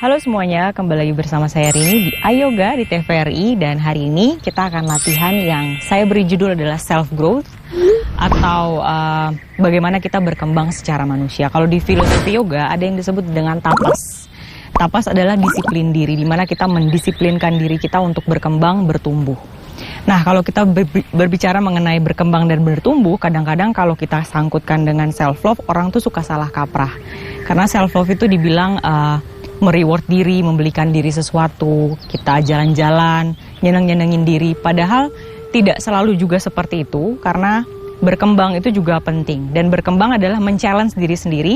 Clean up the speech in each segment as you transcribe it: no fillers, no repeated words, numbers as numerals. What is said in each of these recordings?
Halo semuanya, kembali lagi bersama saya Rini di iYoga di TVRI. Dan hari ini kita akan latihan yang saya beri judul adalah self-growth, atau bagaimana kita berkembang secara manusia. Kalau di filosofi yoga ada yang disebut dengan tapas. Tapas adalah disiplin diri, di mana kita mendisiplinkan diri kita untuk berkembang, bertumbuh. Nah, kalau kita berbicara mengenai berkembang dan bertumbuh, kadang-kadang kalau kita sangkutkan dengan self-love, orang tuh suka salah kaprah. Karena self-love itu dibilang mereward diri, membelikan diri sesuatu, kita jalan-jalan, nyeneng-nyenengin diri. Padahal tidak selalu juga seperti itu, karena berkembang itu juga penting. Dan berkembang adalah men-challenge diri sendiri,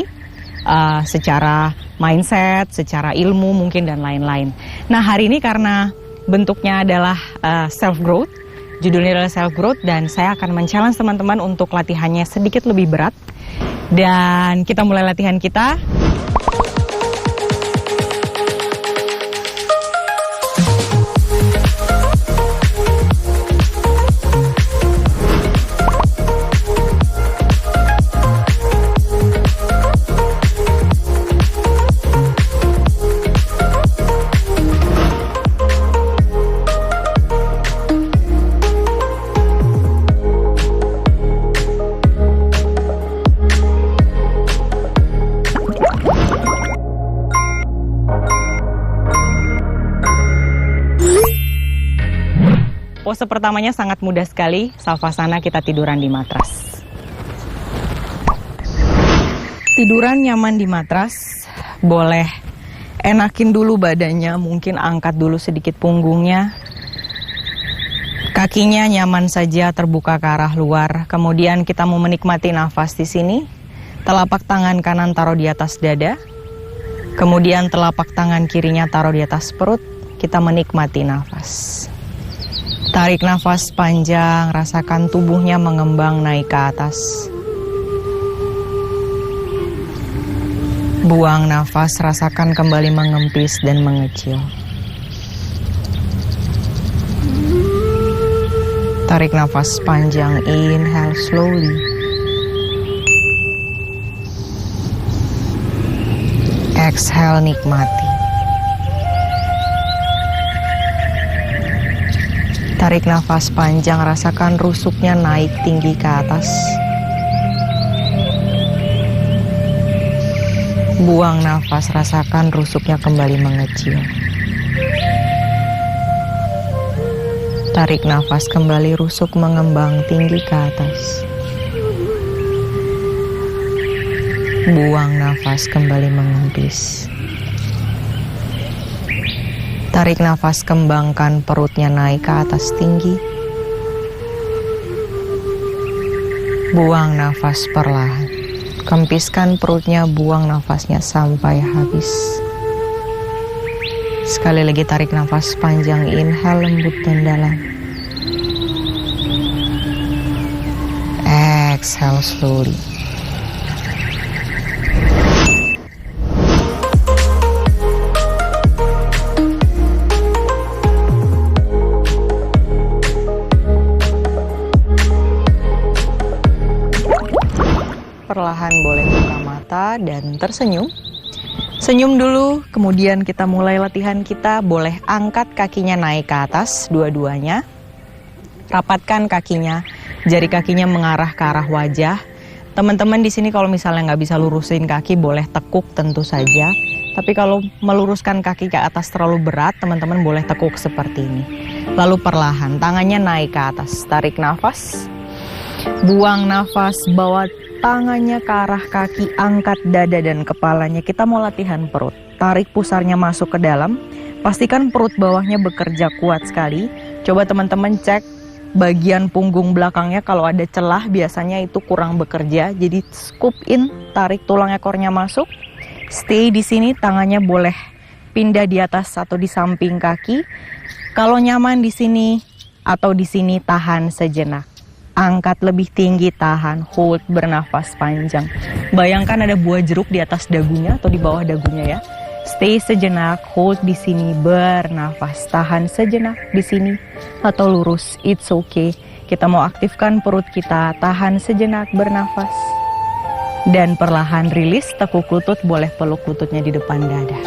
secara mindset, secara ilmu mungkin dan lain-lain. Nah, hari ini karena bentuknya adalah self-growth, judulnya adalah self-growth, dan saya akan men-challenge teman-teman untuk latihannya sedikit lebih berat. Dan kita mulai latihan kita. Pose pertamanya sangat mudah sekali, savasana, kita tiduran di matras. Tiduran nyaman di matras, boleh enakin dulu badannya, mungkin angkat dulu sedikit punggungnya. Kakinya nyaman saja terbuka ke arah luar, kemudian kita mau menikmati nafas di sini. Telapak tangan kanan taruh di atas dada, kemudian telapak tangan kirinya taruh di atas perut, kita menikmati nafas. Tarik nafas panjang, rasakan tubuhnya mengembang naik ke atas. Buang nafas, rasakan kembali mengempis dan mengecil. Tarik nafas panjang, inhale slowly. Exhale, nikmati. Tarik nafas panjang, rasakan rusuknya naik tinggi ke atas. Buang nafas, rasakan rusuknya kembali mengecil. Tarik nafas kembali, rusuk mengembang tinggi ke atas. Buang nafas kembali mengempis. Tarik nafas, kembangkan perutnya naik ke atas tinggi. Buang nafas perlahan. Kempiskan perutnya, buang nafasnya sampai habis. Sekali lagi tarik nafas panjang, inhale lembut dan dalam. Exhale slowly. Perlahan boleh buka mata dan tersenyum. Senyum dulu, kemudian kita mulai latihan kita. Boleh angkat kakinya naik ke atas, dua-duanya. Rapatkan kakinya, jari kakinya mengarah ke arah wajah. Teman-teman di sini kalau misalnya nggak bisa lurusin kaki, boleh tekuk tentu saja. Tapi kalau meluruskan kaki ke atas terlalu berat, teman-teman boleh tekuk seperti ini. Lalu perlahan, tangannya naik ke atas. Tarik nafas, buang nafas, bawa tangannya ke arah kaki, angkat dada dan kepalanya. Kita mau latihan perut. Tarik pusarnya masuk ke dalam. Pastikan perut bawahnya bekerja kuat sekali. Coba teman-teman cek bagian punggung belakangnya, kalau ada celah biasanya itu kurang bekerja. Jadi scoop in, tarik tulang ekornya masuk. Stay di sini, tangannya boleh pindah di atas atau di samping kaki. Kalau nyaman di sini atau di sini, tahan sejenak. Angkat lebih tinggi, tahan, hold, bernafas panjang. Bayangkan ada buah jeruk di atas dagunya atau di bawah dagunya ya. Stay sejenak, hold di sini, bernafas, tahan sejenak di sini atau lurus, it's okay. Kita mau aktifkan perut kita, tahan sejenak, bernafas. Dan perlahan rilis, tekuk lutut, boleh peluk lututnya di depan dada.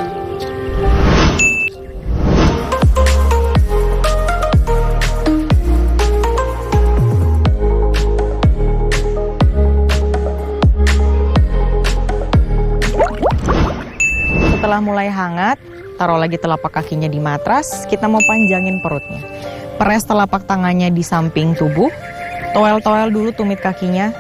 Setelah mulai hangat, taruh lagi telapak kakinya di matras, kita mau panjangin perutnya. Peres telapak tangannya di samping tubuh, toel-toel dulu tumit kakinya,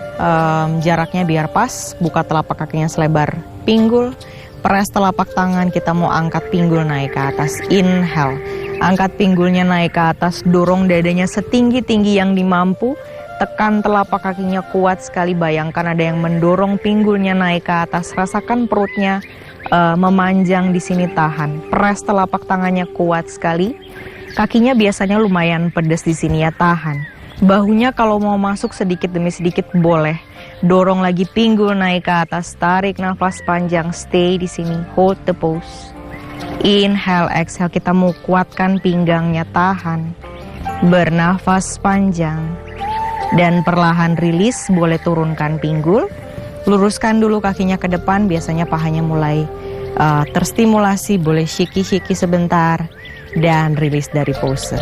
jaraknya biar pas, buka telapak kakinya selebar pinggul. Peres telapak tangan, kita mau angkat pinggul naik ke atas. Inhale, angkat pinggulnya naik ke atas, dorong dadanya setinggi-tinggi yang dimampu. Tekan telapak kakinya kuat sekali, bayangkan ada yang mendorong pinggulnya naik ke atas. Rasakan perutnya memanjang di sini, tahan. Peres telapak tangannya kuat sekali. Kakinya biasanya lumayan pedes di sini ya, tahan. Bahunya kalau mau masuk sedikit demi sedikit boleh. Dorong lagi pinggul naik ke atas, tarik nafas panjang, stay di sini, hold the pose. Inhale, exhale, kita mau kuatkan pinggangnya, tahan. Bernafas panjang. Dan perlahan rilis, boleh turunkan pinggul. Luruskan dulu kakinya ke depan, biasanya pahanya mulai terstimulasi, boleh shiki-shiki sebentar. Dan rilis dari pose.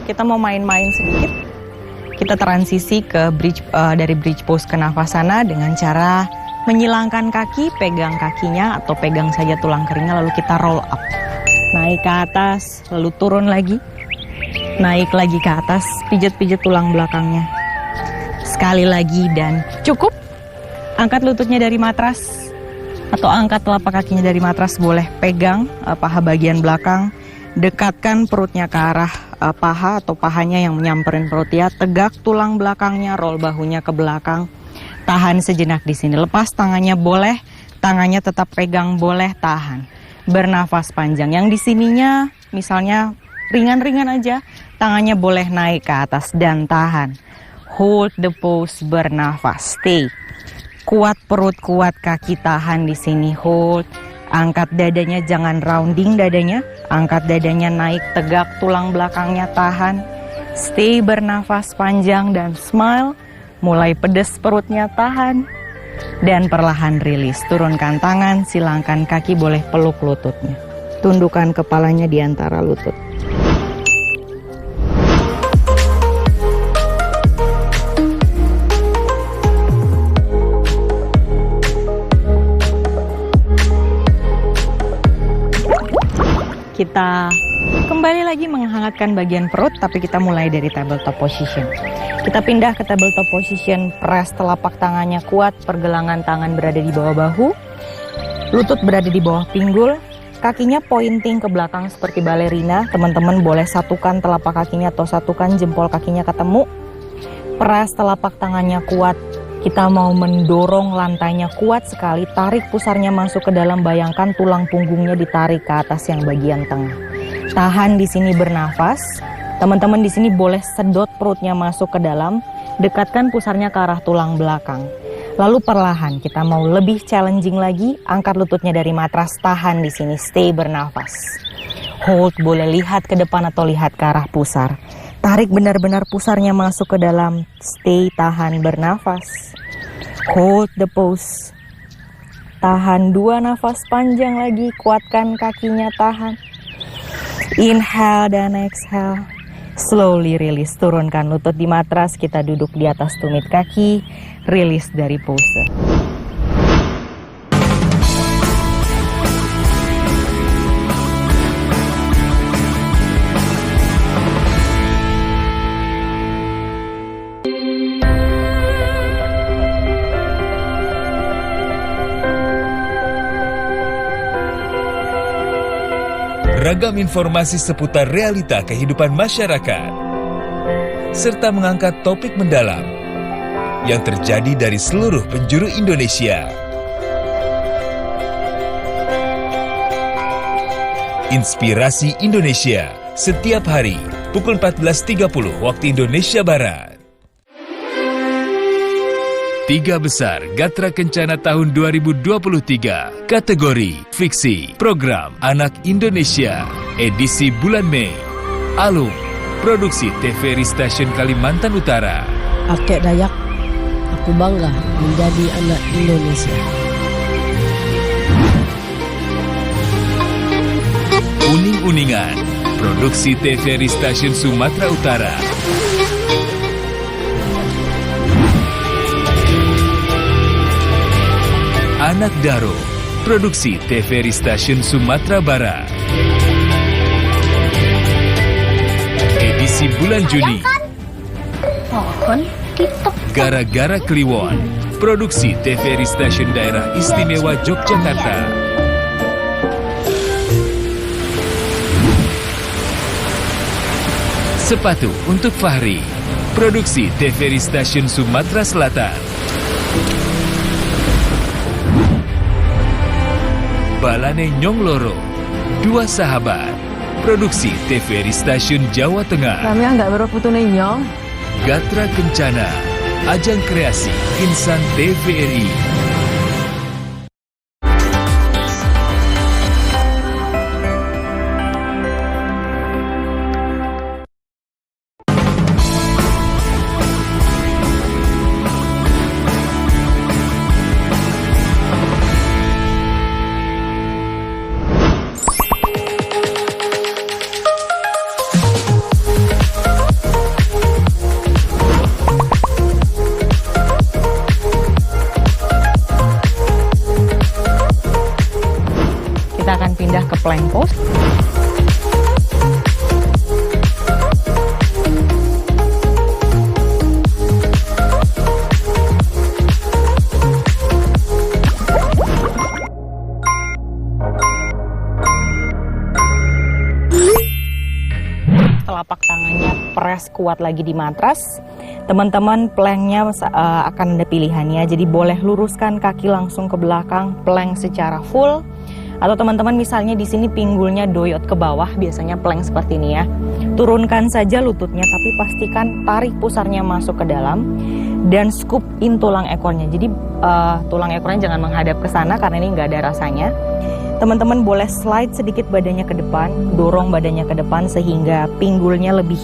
Kita mau main-main sedikit. Kita transisi ke dari bridge pose ke nafasana dengan cara menyilangkan kaki, pegang kakinya atau pegang saja tulang keringnya, lalu kita roll up. Naik ke atas, lalu turun lagi. Naik lagi ke atas, pijat-pijat tulang belakangnya. Sekali lagi dan cukup. Angkat lututnya dari matras atau angkat telapak kakinya dari matras, boleh pegang paha bagian belakang. Dekatkan perutnya ke arah paha atau pahanya yang menyamperin perut ya. Tegak tulang belakangnya, roll bahunya ke belakang. Tahan sejenak di sini. Lepas tangannya boleh, tangannya tetap pegang boleh, tahan. Bernafas panjang. Yang di sininya misalnya ringan-ringan aja, tangannya boleh naik ke atas dan tahan. Hold the pose, bernafas, stay. Kuat perut, kuat kaki, tahan di sini, hold. Angkat dadanya, jangan rounding dadanya. Angkat dadanya naik, tegak tulang belakangnya, tahan. Stay, bernafas panjang dan smile. Mulai pedes perutnya, tahan. Dan perlahan rilis. Turunkan tangan, silangkan kaki, boleh peluk lututnya. Tundukkan kepalanya di antara lutut. Kita kembali lagi menghangatkan bagian perut, tapi kita mulai dari tabletop position. Kita pindah ke tabletop position, press telapak tangannya kuat, pergelangan tangan berada di bawah bahu, lutut berada di bawah pinggul, kakinya pointing ke belakang seperti balerina. Teman-teman boleh satukan telapak kakinya atau satukan jempol kakinya ketemu. Press telapak tangannya kuat. Kita mau mendorong lantainya kuat sekali, tarik pusarnya masuk ke dalam, bayangkan tulang punggungnya ditarik ke atas yang bagian tengah. Tahan di sini, bernafas. Teman-teman di sini boleh sedot perutnya masuk ke dalam, dekatkan pusarnya ke arah tulang belakang. Lalu perlahan kita mau lebih challenging lagi, angkat lututnya dari matras, tahan di sini, stay, bernafas. Hold, boleh lihat ke depan atau lihat ke arah pusar. Tarik benar-benar pusarnya masuk ke dalam, stay, tahan, bernafas. Hold the pose. Tahan 2 nafas panjang lagi, kuatkan kakinya, tahan. Inhale dan exhale. Slowly release, turunkan lutut di matras, kita duduk di atas tumit kaki, release dari pose. Ragam informasi seputar realita kehidupan masyarakat, serta mengangkat topik mendalam yang terjadi dari seluruh penjuru Indonesia. Inspirasi Indonesia, setiap hari pukul 14.30 waktu Indonesia Barat. 3 besar Gatra Kencana tahun 2023, kategori Fiksi, Program Anak Indonesia, edisi bulan Mei. Alung, produksi TVRI Stasiun Kalimantan Utara. Akek Dayak, aku bangga menjadi anak Indonesia. Uning-uningan, produksi TVRI Stasiun Sumatera Utara. Anak Daro, produksi TVRI Stasiun Sumatera Barat. Edisi bulan Juni. Pohon ditebang. Gara-gara Kliwon, produksi TVRI Stasiun Daerah Istimewa Yogyakarta. Sepatu untuk Fahri, produksi TVRI Stasiun Sumatera Selatan. Balane Nyongloro, dua sahabat, produksi TVRI Stasiun Jawa Tengah. Kami nggak berputune nyong. Gatra Kencana, ajang kreasi insan TVRI. Kita akan pindah ke plank pose. Telapak tangannya press kuat lagi di matras. Teman-teman, planknya akan ada pilihannya. Jadi boleh luruskan kaki langsung ke belakang, plank secara full. Atau teman-teman misalnya di sini pinggulnya doyot ke bawah, biasanya plank seperti ini ya. Turunkan saja lututnya, tapi pastikan tarik pusarnya masuk ke dalam dan scoop in tulang ekornya. Jadi tulang ekornya jangan menghadap ke sana karena ini nggak ada rasanya. Teman-teman boleh slide sedikit badannya ke depan, dorong badannya ke depan sehingga pinggulnya lebih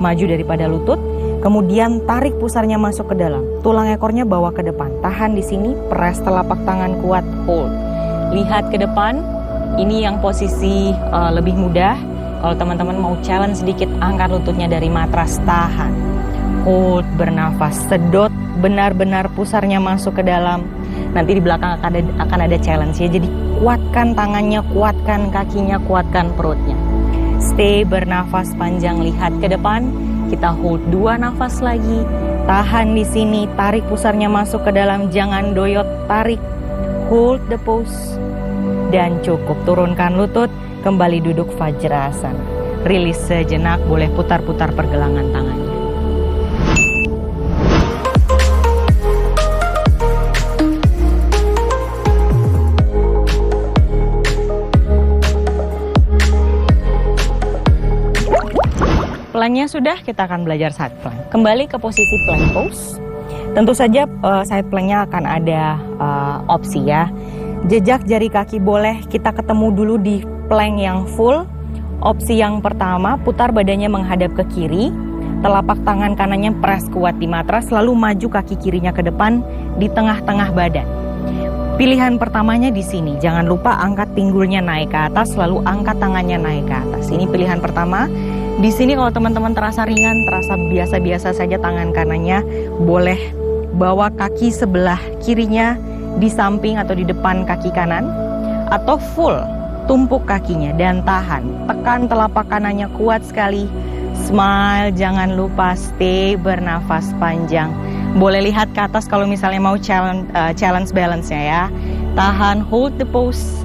maju daripada lutut. Kemudian tarik pusarnya masuk ke dalam, tulang ekornya bawa ke depan. Tahan di sini, press telapak tangan kuat, hold. Lihat ke depan, ini yang posisi lebih mudah. Kalau teman-teman mau challenge sedikit, angkat lututnya dari matras, tahan. Hold, bernafas, sedot benar-benar pusarnya masuk ke dalam. Nanti di belakang akan ada challenge ya. Jadi kuatkan tangannya, kuatkan kakinya, kuatkan perutnya. Stay bernafas panjang, lihat ke depan. Kita hold 2 nafas lagi. Tahan di sini, tarik pusarnya masuk ke dalam, jangan doyot, tarik. Hold the pose. Dan cukup, turunkan lutut, kembali duduk Vajrasana. Rilis sejenak, boleh putar-putar pergelangan tangannya. Planknya sudah, kita akan belajar side plank. Kembali ke posisi plank pose. Tentu saja side planknya akan ada opsi ya. Jejak jari kaki boleh kita ketemu dulu di plank yang full. Opsi yang pertama, putar badannya menghadap ke kiri. Telapak tangan kanannya press kuat di matras, lalu maju kaki kirinya ke depan di tengah-tengah badan. Pilihan pertamanya di sini. Jangan lupa angkat pinggulnya naik ke atas, lalu angkat tangannya naik ke atas. Ini pilihan pertama. Di sini kalau teman-teman terasa ringan, terasa biasa-biasa saja tangan kanannya, boleh bawa kaki sebelah kirinya di samping atau di depan kaki kanan, atau full tumpuk kakinya dan tahan. Tekan telapak kanannya kuat sekali. Smile, jangan lupa stay bernafas panjang. Boleh lihat ke atas kalau misalnya mau challenge balance-nya ya. Tahan, hold the pose.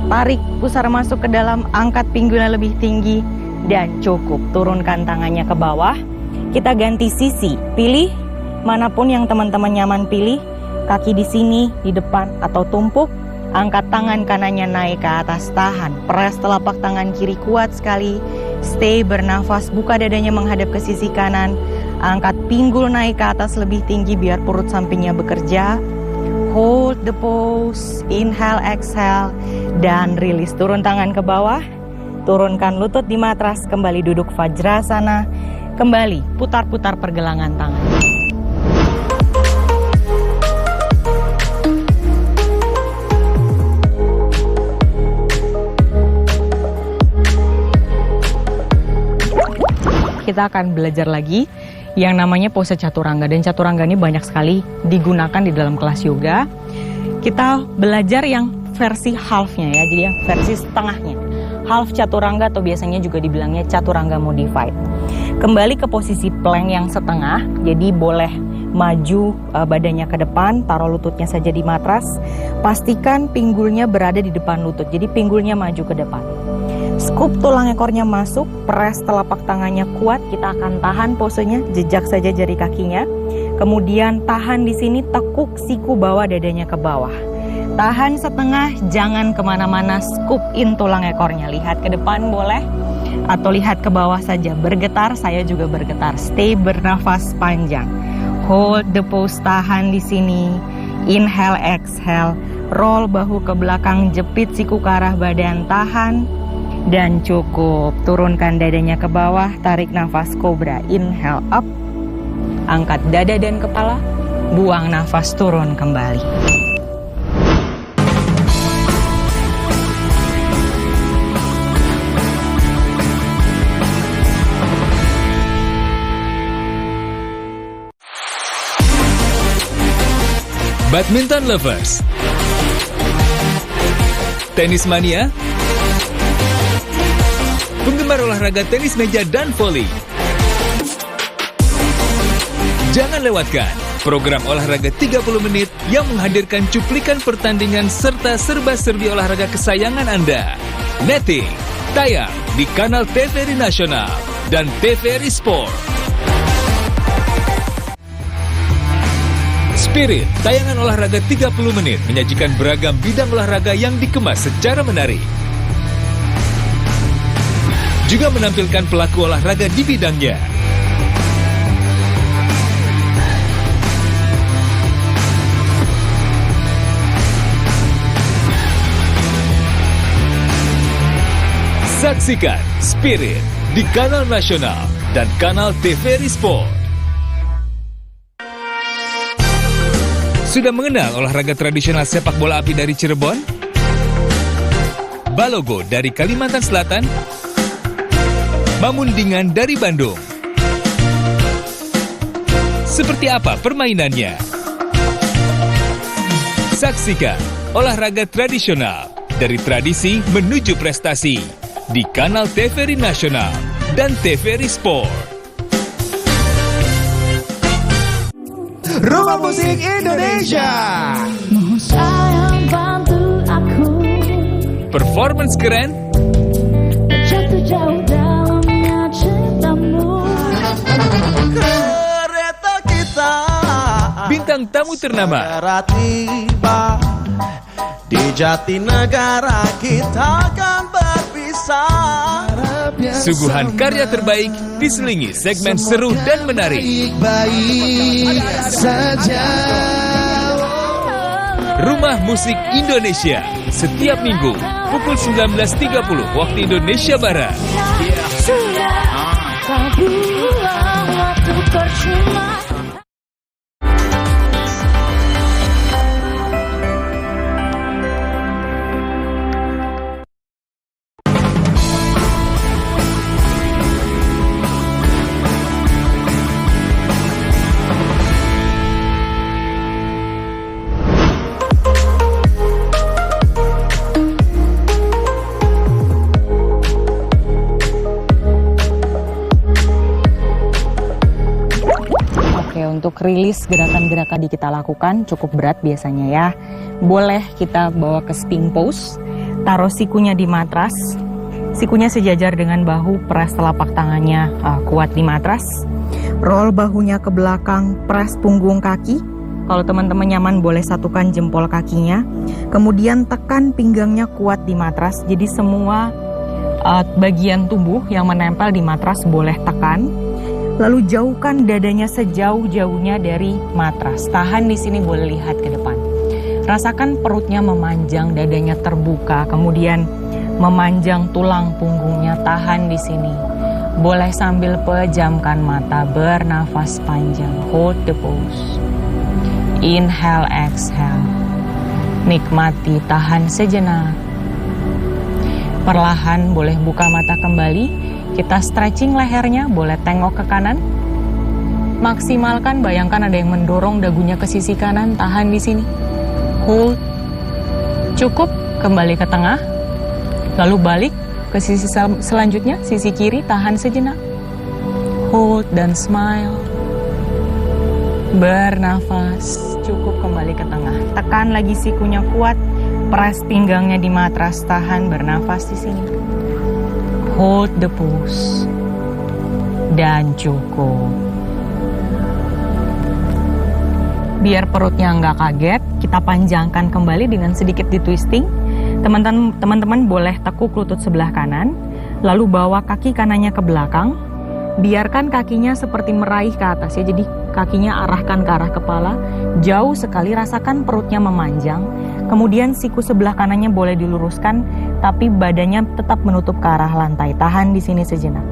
Tarik pusar masuk ke dalam, angkat pinggulnya lebih tinggi. Dan cukup, turunkan tangannya ke bawah. Kita ganti sisi, pilih manapun yang teman-teman nyaman pilih. Kaki di sini, di depan atau tumpuk. Angkat tangan kanannya naik ke atas, tahan. Press telapak tangan kiri kuat sekali. Stay bernafas, buka dadanya menghadap ke sisi kanan. Angkat pinggul naik ke atas lebih tinggi biar perut sampingnya bekerja. Hold the pose, inhale, exhale. Dan rilis, turun tangan ke bawah. Turunkan lutut di matras, kembali duduk Vajrasana. Kembali, putar-putar pergelangan tangan. kita akan belajar lagi yang namanya pose chaturanga. Dan chaturanga ini banyak sekali digunakan di dalam kelas yoga. Kita belajar yang versi half-nya ya, jadi yang versi setengahnya. Half chaturanga atau biasanya juga dibilangnya chaturanga modified. Kembali ke posisi plank yang setengah, jadi boleh maju badannya ke depan, taruh lututnya saja di matras. Pastikan pinggulnya berada di depan lutut, jadi pinggulnya maju ke depan. Scoop tulang ekornya masuk, press telapak tangannya kuat, kita akan tahan posenya, jejak saja jari kakinya. Kemudian tahan di sini, tekuk siku bawa dadanya ke bawah. Tahan setengah, jangan kemana-mana, scoop in tulang ekornya. Lihat ke depan boleh, atau lihat ke bawah saja. Bergetar, saya juga bergetar. Stay, bernafas panjang. Hold the pose, tahan di sini. Inhale, exhale. Roll bahu ke belakang, jepit siku ke arah badan, tahan. Dan cukup, turunkan dadanya ke bawah, tarik nafas kobra. Inhale up, angkat dada dan kepala, buang nafas, turun kembali. Badminton lovers, tenis mania, penggemar olahraga tenis meja dan voli. Jangan lewatkan program olahraga 30 menit yang menghadirkan cuplikan pertandingan serta serba-serbi olahraga kesayangan Anda. Netting, tayang di kanal TVRI Nasional dan TVRI Sport. Spirit, tayangan olahraga 30 menit menyajikan beragam bidang olahraga yang dikemas secara menarik. Juga menampilkan pelaku olahraga di bidangnya. Saksikan Spirit di kanal nasional dan kanal TVRI Sport. Sudah mengenal olahraga tradisional sepak bola api dari Cirebon? Balogo dari Kalimantan Selatan? Mamundingan dari Bandung? Seperti apa permainannya? Saksikan olahraga tradisional dari tradisi menuju prestasi di kanal TVRI Nasional dan TVRI Sport. Rumah Musik Indonesia. Mohon sayang bantu aku Performance keren, jatuh jauh dalamnya cintamu. Kereta kita bintang tamu ternama, segera tiba di Jatinegara, kita akan berpisah. suguhan karya terbaik diselingi segmen seru dan menarik. Baik saja. Rumah Musik Indonesia setiap minggu pukul 19.30 waktu Indonesia Barat. Sudah kau buang waktu percuma. Untuk rilis gerakan-gerakan yang kita lakukan cukup berat biasanya ya. Boleh kita bawa ke sphinx pose, taruh sikunya di matras, sikunya sejajar dengan bahu, press telapak tangannya kuat di matras, roll bahunya ke belakang, press punggung kaki. Kalau teman-teman nyaman boleh satukan jempol kakinya, kemudian tekan pinggangnya kuat di matras. Jadi semua bagian tubuh yang menempel di matras boleh tekan. Lalu jauhkan dadanya sejauh-jauhnya dari matras. Tahan di sini, boleh lihat ke depan. Rasakan perutnya memanjang, dadanya terbuka, kemudian memanjang tulang punggungnya. Tahan di sini. Boleh sambil pejamkan mata, bernafas panjang. Hold the pose. Inhale, exhale. Nikmati, tahan sejenak. Perlahan boleh buka mata kembali. Kita stretching lehernya, boleh tengok ke kanan. Maksimalkan, bayangkan ada yang mendorong dagunya ke sisi kanan, tahan di sini. Hold. Cukup, kembali ke tengah. Lalu balik ke sisi selanjutnya, sisi kiri, tahan sejenak. Hold dan smile. Bernafas, cukup, kembali ke tengah. Tekan lagi sikunya kuat, press pinggangnya di matras, tahan, bernafas di sini. Hold the pose. Dan cukup. Biar perutnya nggak kaget, kita panjangkan kembali dengan sedikit ditwisting. Teman-teman boleh tekuk lutut sebelah kanan, lalu bawa kaki kanannya ke belakang. Biarkan kakinya seperti meraih ke atas ya, jadi kakinya arahkan ke arah kepala. Jauh sekali, rasakan perutnya memanjang. Kemudian siku sebelah kanannya boleh diluruskan, tapi badannya tetap menutup ke arah lantai. Tahan di sini sejenak.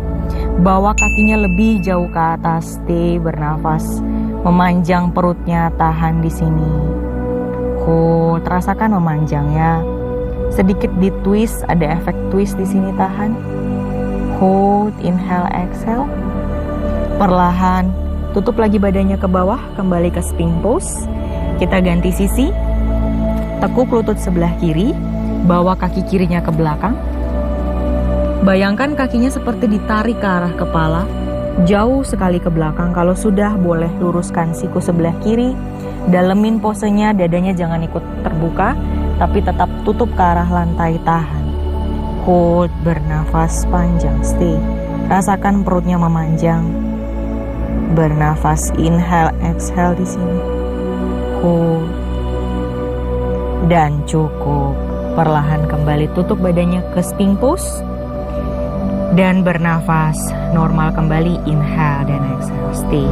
Bawa kakinya lebih jauh ke atas, stay, bernafas. Memanjang perutnya, tahan di sini. Hold, rasakan memanjangnya. Sedikit di twist, ada efek twist di sini, tahan. Hold, inhale, exhale. Perlahan, tutup lagi badannya ke bawah, kembali ke sphinx pose. Kita ganti sisi. Tekuk lutut sebelah kiri, bawa kaki kirinya ke belakang. Bayangkan kakinya seperti ditarik ke arah kepala, jauh sekali ke belakang. Kalau sudah, boleh luruskan siku sebelah kiri. Dalemin posenya, dadanya jangan ikut terbuka, tapi tetap tutup ke arah lantai, tahan. Hold, bernafas panjang, stay. Rasakan perutnya memanjang. Bernafas, inhale, exhale di sini. Hold. Dan cukup. Perlahan kembali tutup badannya ke sphinx pose. Dan bernafas, normal kembali, inhale dan exhale, stay.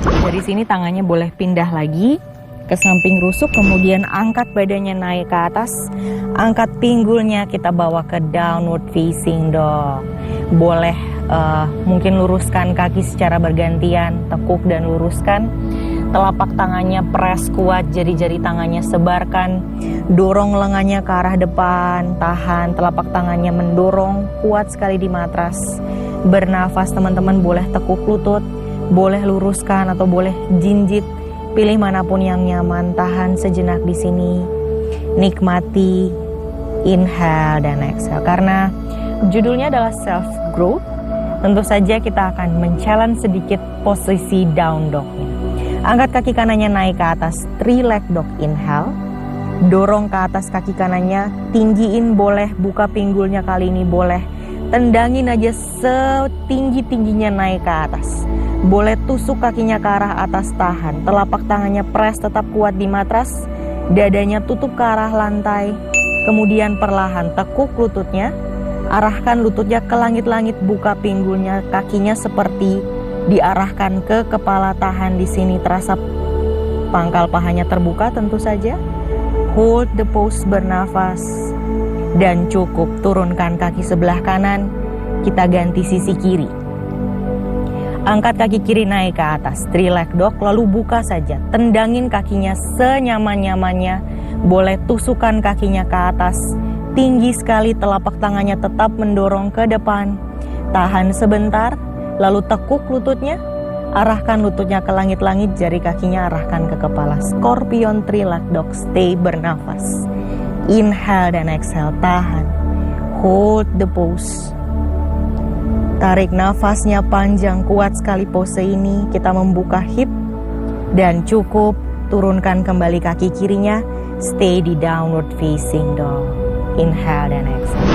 Dari sini tangannya boleh pindah lagi ke samping rusuk, kemudian angkat badannya naik ke atas, angkat pinggulnya, kita bawa ke downward facing dog. Boleh mungkin luruskan kaki secara bergantian, tekuk dan luruskan. Telapak tangannya press kuat, jari-jari tangannya sebarkan, dorong lengannya ke arah depan, tahan, telapak tangannya mendorong kuat sekali di matras. Bernafas, teman-teman boleh tekuk lutut, boleh luruskan atau boleh jinjit. Pilih manapun yang nyaman, tahan sejenak di sini. Nikmati, inhale dan exhale. Karena judulnya adalah self growth, tentu saja kita akan men-challenge sedikit posisi down dog-nya. Angkat kaki kanannya naik ke atas, 3 leg dog, inhale. Dorong ke atas kaki kanannya, tinggiin boleh, buka pinggulnya kali ini boleh. Tendangin aja setinggi-tingginya naik ke atas. Boleh tusuk kakinya ke arah atas, tahan. Telapak tangannya press tetap kuat di matras. Dadanya tutup ke arah lantai. Kemudian perlahan tekuk lututnya. Arahkan lututnya ke langit-langit, buka pinggulnya. Kakinya seperti diarahkan ke kepala, tahan di sini. Terasa pangkal pahanya terbuka tentu saja. Hold the pose, bernafas. Dan cukup, turunkan kaki sebelah kanan. Kita ganti sisi kiri. Angkat kaki kiri naik ke atas, 3 leg dog, lalu buka saja. Tendangin kakinya senyaman-nyamannya. Boleh tusukan kakinya ke atas. Tinggi sekali, telapak tangannya tetap mendorong ke depan. Tahan sebentar, lalu tekuk lututnya. Arahkan lututnya ke langit-langit, jari kakinya arahkan ke kepala. Scorpion 3 leg dog, stay, bernafas. Inhale dan exhale, tahan. Hold the pose. Tarik nafasnya panjang, kuat sekali pose ini. Kita membuka hip dan cukup. Turunkan kembali kaki kirinya. Stay di downward facing dog. Inhale dan exhale.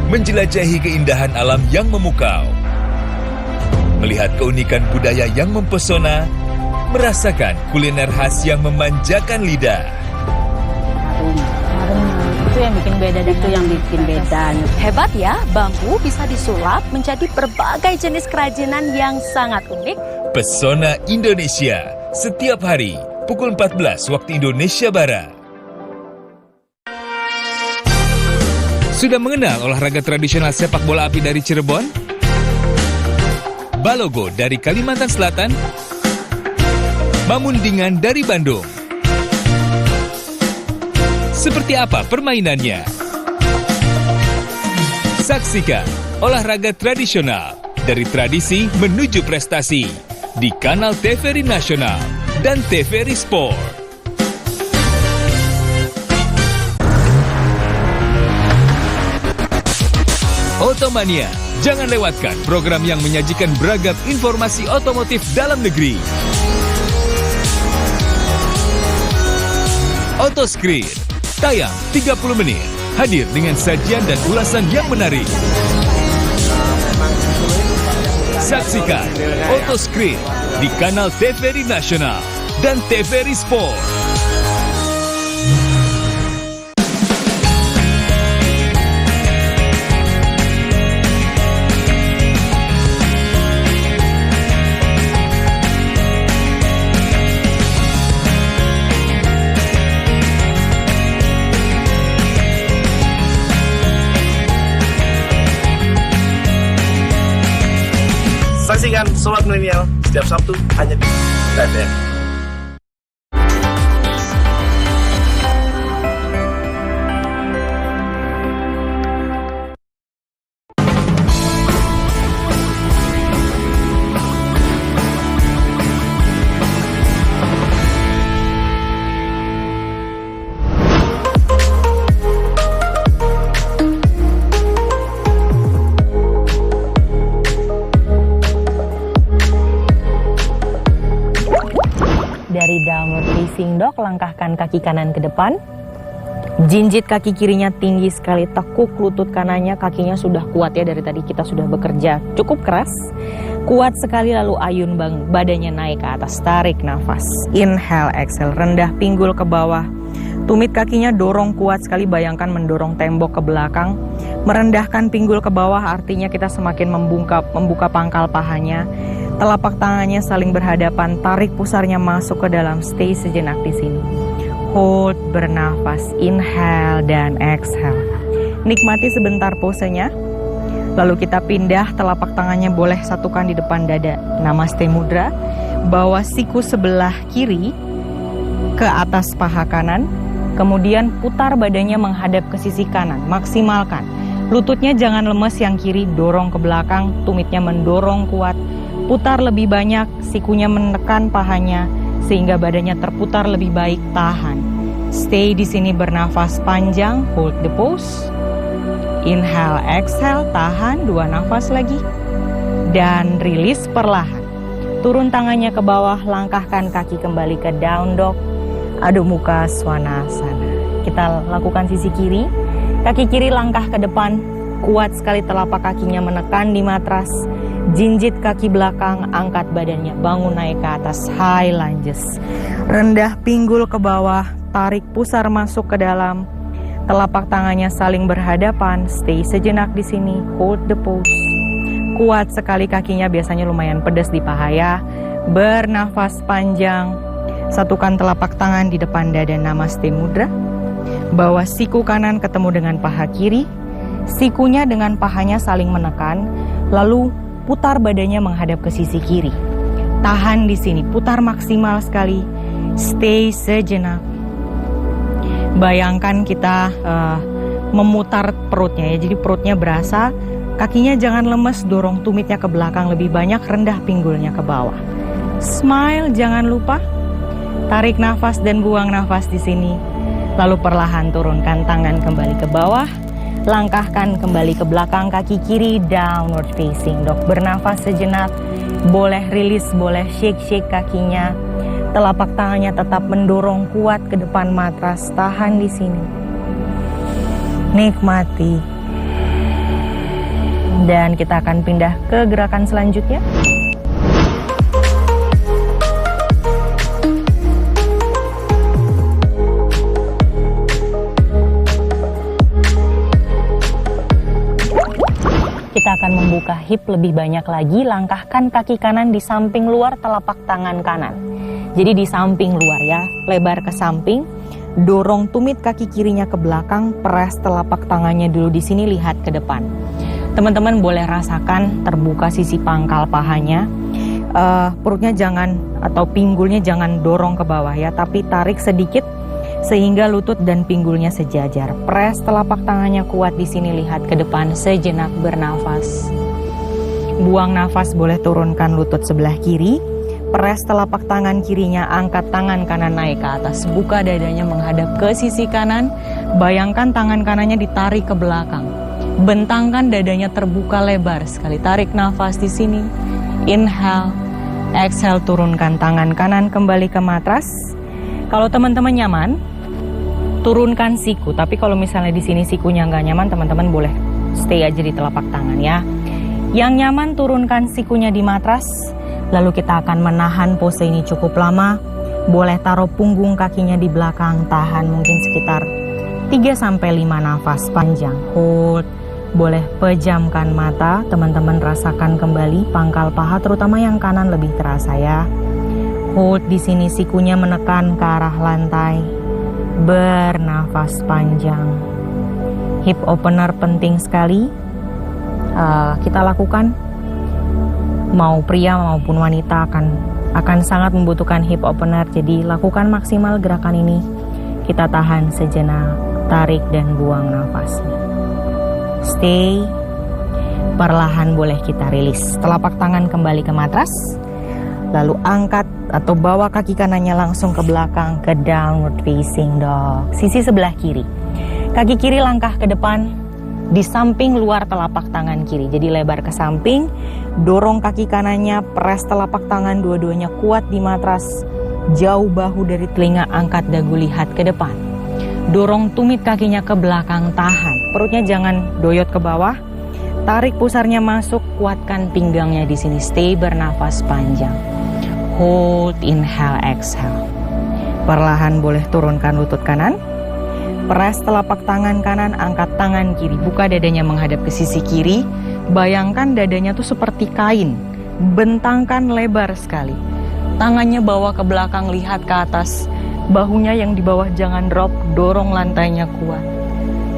Menjelajahi keindahan alam yang memukau, melihat keunikan budaya yang mempesona, merasakan kuliner khas yang memanjakan lidah. Itu yang bikin beda, Itu yang bikin beda. Hebat ya, bambu bisa disulap menjadi berbagai jenis kerajinan yang sangat unik. Pesona Indonesia, setiap hari pukul 14 waktu Indonesia Barat. Sudah mengenal olahraga tradisional sepak bola api dari Cirebon? Balogo dari Kalimantan Selatan? Mamundingan dari Bandung? Seperti apa permainannya? Saksikan olahraga tradisional dari tradisi menuju prestasi di kanal TVRI Nasional dan TVRI Sport. Otomania, jangan lewatkan program yang menyajikan beragam informasi otomotif dalam negeri. Otoscreen, tayang 30 menit, hadir dengan sajian dan ulasan yang menarik. Saksikan Otoscreen di kanal TVRI Nasional dan TVRI Sport. Saksikan Sobat Milenial setiap Sabtu hanya di TVRI. Dari downward facing dog, langkahkan kaki kanan ke depan. Jinjit kaki kirinya tinggi sekali, tekuk lutut kanannya, kakinya sudah kuat ya, dari tadi kita sudah bekerja cukup keras. Kuat sekali, lalu ayun badannya naik ke atas, tarik nafas. Inhale, exhale, rendah pinggul ke bawah. Tumit kakinya dorong kuat sekali, bayangkan mendorong tembok ke belakang. Merendahkan pinggul ke bawah artinya kita semakin membuka pangkal pahanya. Telapak tangannya saling berhadapan, tarik pusarnya masuk ke dalam, stay sejenak di sini. Hold, bernafas, inhale dan exhale. Nikmati sebentar posenya. Lalu kita pindah, telapak tangannya boleh satukan di depan dada. Namaste mudra. Bawa siku sebelah kiri ke atas paha kanan. Kemudian putar badannya menghadap ke sisi kanan. Maksimalkan. Lututnya jangan lemes, yang kiri dorong ke belakang, tumitnya mendorong kuat. Putar lebih banyak, sikunya menekan pahanya sehingga badannya terputar lebih baik. Tahan. Stay di sini, bernafas panjang, hold the pose. Inhale, exhale, tahan 2 nafas lagi. Dan rilis perlahan. Turun tangannya ke bawah, langkahkan kaki kembali ke down dog. Adho Mukha Svanasana. Kita lakukan sisi kiri. Kaki kiri langkah ke depan, kuat sekali telapak kakinya menekan di matras. Jinjit kaki belakang, angkat badannya, bangun naik ke atas, high lunges. Rendah pinggul ke bawah, tarik pusar masuk ke dalam. Telapak tangannya saling berhadapan, stay sejenak di sini, hold the pose. Kuat sekali kakinya, biasanya lumayan pedas di paha ya. Bernafas panjang, satukan telapak tangan di depan dada, namaste mudra. Bawa siku kanan ketemu dengan paha kiri, sikunya dengan pahanya saling menekan, lalu putar badannya menghadap ke sisi kiri. Tahan di sini, putar maksimal sekali. Stay sejenak. Bayangkan kita memutar perutnya ya. Jadi perutnya berasa, kakinya jangan lemes, dorong tumitnya ke belakang lebih banyak, rendah pinggulnya ke bawah. Smile, jangan lupa. Tarik nafas dan buang nafas di sini. Lalu perlahan turunkan tangan kembali ke bawah. Langkahkan kembali ke belakang, kaki kiri downward facing dog. Bernafas sejenak, boleh rilis, boleh shake kakinya. Telapak tangannya tetap mendorong kuat ke depan matras, tahan di sini. Nikmati. Dan kita akan pindah ke gerakan selanjutnya. kita akan membuka hip lebih banyak lagi. Langkahkan kaki kanan di samping luar telapak tangan kanan. Jadi di samping luar ya, lebar ke samping. Dorong tumit kaki kirinya ke belakang, pres telapak tangannya dulu di sini, lihat ke depan. Teman-teman boleh rasakan terbuka sisi pangkal pahanya. Perutnya jangan atau pinggulnya jangan dorong ke bawah ya, tapi tarik sedikit sehingga lutut dan pinggulnya sejajar. Pres telapak tangannya kuat di sini, lihat ke depan, sejenak bernafas. Buang nafas, boleh turunkan lutut sebelah kiri. Pres telapak tangan kirinya, angkat tangan kanan naik ke atas. Buka dadanya menghadap ke sisi kanan. Bayangkan tangan kanannya ditarik ke belakang. Bentangkan dadanya terbuka lebar sekali. Tarik nafas di sini. Inhale, exhale, turunkan tangan kanan kembali ke matras. Kalau teman-teman nyaman, turunkan siku. Tapi kalau misalnya di sini sikunya nggak nyaman, teman-teman boleh stay aja di telapak tangan ya. Yang nyaman turunkan sikunya di matras. Lalu kita akan menahan pose ini cukup lama. Boleh taruh punggung kakinya di belakang, tahan mungkin sekitar 3-5 nafas panjang. Hold. Boleh pejamkan mata, teman-teman rasakan kembali pangkal paha terutama yang kanan lebih terasa ya. Hold di sini, sikunya menekan ke arah lantai. Bernafas panjang. Hip opener penting sekali. Kita lakukan. Mau pria maupun wanita akan sangat membutuhkan hip opener. Jadi lakukan maksimal gerakan ini. Kita tahan sejenak, tarik dan buang nafasnya. Stay. Perlahan boleh kita rilis. Telapak tangan kembali ke matras. Lalu angkat atau bawa kaki kanannya langsung ke belakang ke downward facing dog. Sisi sebelah kiri. Kaki kiri langkah ke depan. Di samping luar telapak tangan kiri, jadi lebar ke samping, dorong kaki kanannya, pres telapak tangan dua-duanya kuat di matras, jauh bahu dari telinga, angkat dagu, lihat ke depan. Dorong tumit kakinya ke belakang, tahan, perutnya jangan doyot ke bawah, tarik pusarnya masuk, kuatkan pinggangnya di sini, stay bernafas panjang. Hold, inhale, exhale. Perlahan boleh turunkan lutut kanan. Pres telapak tangan kanan, angkat tangan kiri. Buka dadanya menghadap ke sisi kiri. Bayangkan dadanya tuh seperti kain. Bentangkan lebar sekali. Tangannya bawa ke belakang, lihat ke atas. Bahunya yang di bawah jangan drop, dorong lantainya kuat.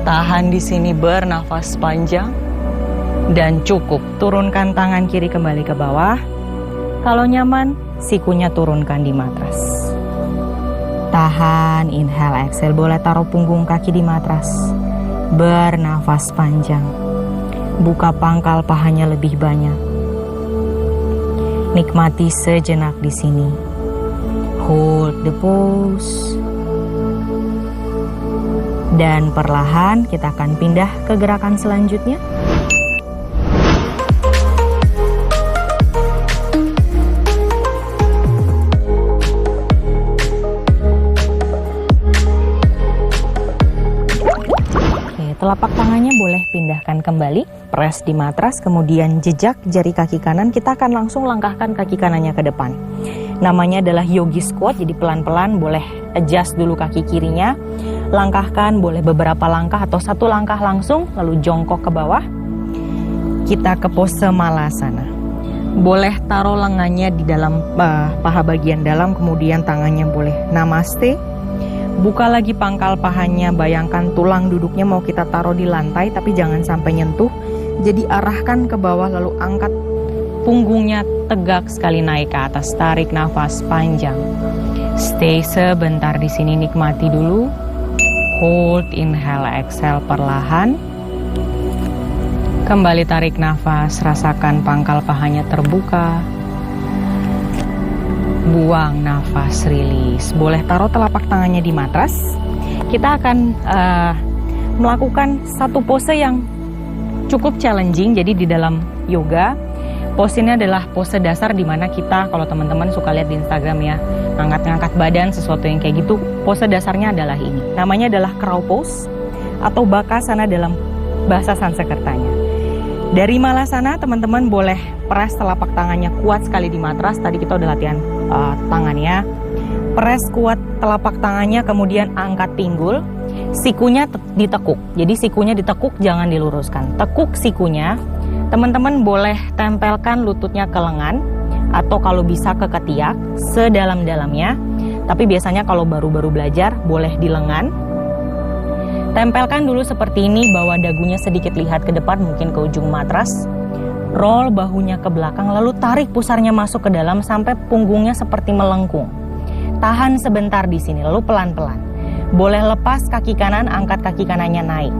Tahan di sini, bernafas panjang. Dan cukup. Turunkan tangan kiri kembali ke bawah. Kalau nyaman, sikunya turunkan di matras. Tahan, inhale, exhale. Boleh taruh punggung kaki di matras. Bernafas panjang. Buka pangkal pahanya lebih banyak. Nikmati sejenak di sini. Hold the pose. Dan perlahan kita akan pindah ke gerakan selanjutnya. Telapak tangannya boleh pindahkan kembali, press di matras, kemudian jejak jari kaki kanan. Kita akan langsung langkahkan kaki kanannya ke depan. Namanya adalah yogi squat, jadi pelan-pelan boleh adjust dulu kaki kirinya. Langkahkan boleh beberapa langkah atau satu langkah langsung, lalu jongkok ke bawah. Kita ke pose malasana. Boleh taruh lengannya di dalam paha bagian dalam, kemudian tangannya boleh namaste. Buka lagi pangkal pahanya, bayangkan tulang duduknya mau kita taruh di lantai tapi jangan sampai nyentuh. Jadi arahkan ke bawah lalu angkat punggungnya tegak sekali naik ke atas. Tarik nafas panjang. Stay sebentar di sini, nikmati dulu. Hold, inhale, exhale perlahan. Kembali tarik nafas, rasakan pangkal pahanya terbuka. Buang nafas, rilis. Boleh taruh telapak tangannya di matras. Kita akan melakukan satu pose yang cukup challenging. Jadi di dalam yoga, pose ini adalah pose dasar di mana kita, kalau teman-teman suka lihat di Instagram ya, ngangkat-ngangkat badan, sesuatu yang kayak gitu. Pose dasarnya adalah ini. Namanya adalah crow pose atau bakasana dalam bahasa Sanskertanya. Dari malasana, teman-teman boleh press telapak tangannya kuat sekali di matras. Tadi kita udah latihan tangannya. Press kuat telapak tangannya, kemudian angkat pinggul. Sikunya ditekuk. Jadi sikunya ditekuk, jangan diluruskan. Tekuk sikunya, Teman-teman boleh tempelkan lututnya ke lengan atau kalau bisa ke ketiak sedalam-dalamnya. Tapi biasanya kalau baru-baru belajar boleh di lengan. Tempelkan dulu seperti ini, bawa dagunya sedikit lihat ke depan, mungkin ke ujung matras. Roll bahunya ke belakang, lalu tarik pusarnya masuk ke dalam sampai punggungnya seperti melengkung. Tahan sebentar di sini, lalu pelan-pelan. Boleh lepas kaki kanan, angkat kaki kanannya naik.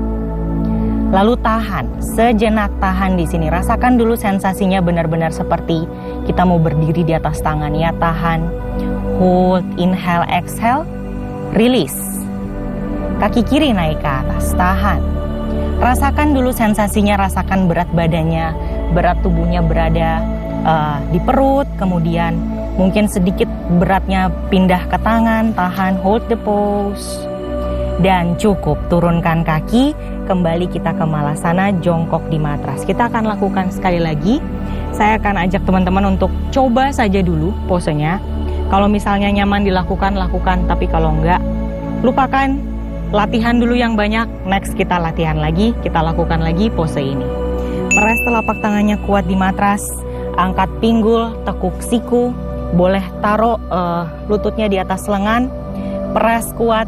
Lalu tahan, sejenak tahan di sini. Rasakan dulu sensasinya benar-benar seperti kita mau berdiri di atas tangan ya. Tahan, hold, inhale, exhale, release. Kaki kiri naik ke atas, tahan. Rasakan dulu sensasinya, rasakan berat badannya, berat tubuhnya berada di perut, kemudian mungkin sedikit beratnya pindah ke tangan, tahan, hold the pose. Dan cukup, turunkan kaki, kembali kita ke malasana, jongkok di matras. Kita akan lakukan sekali lagi. Saya akan ajak teman-teman untuk coba saja dulu posenya. Kalau misalnya nyaman dilakukan, lakukan. Tapi kalau enggak, lupakan. Latihan dulu yang banyak, next kita latihan lagi, kita lakukan lagi pose ini. Press telapak tangannya kuat di matras, angkat pinggul, tekuk siku, boleh taruh lututnya di atas lengan, press kuat,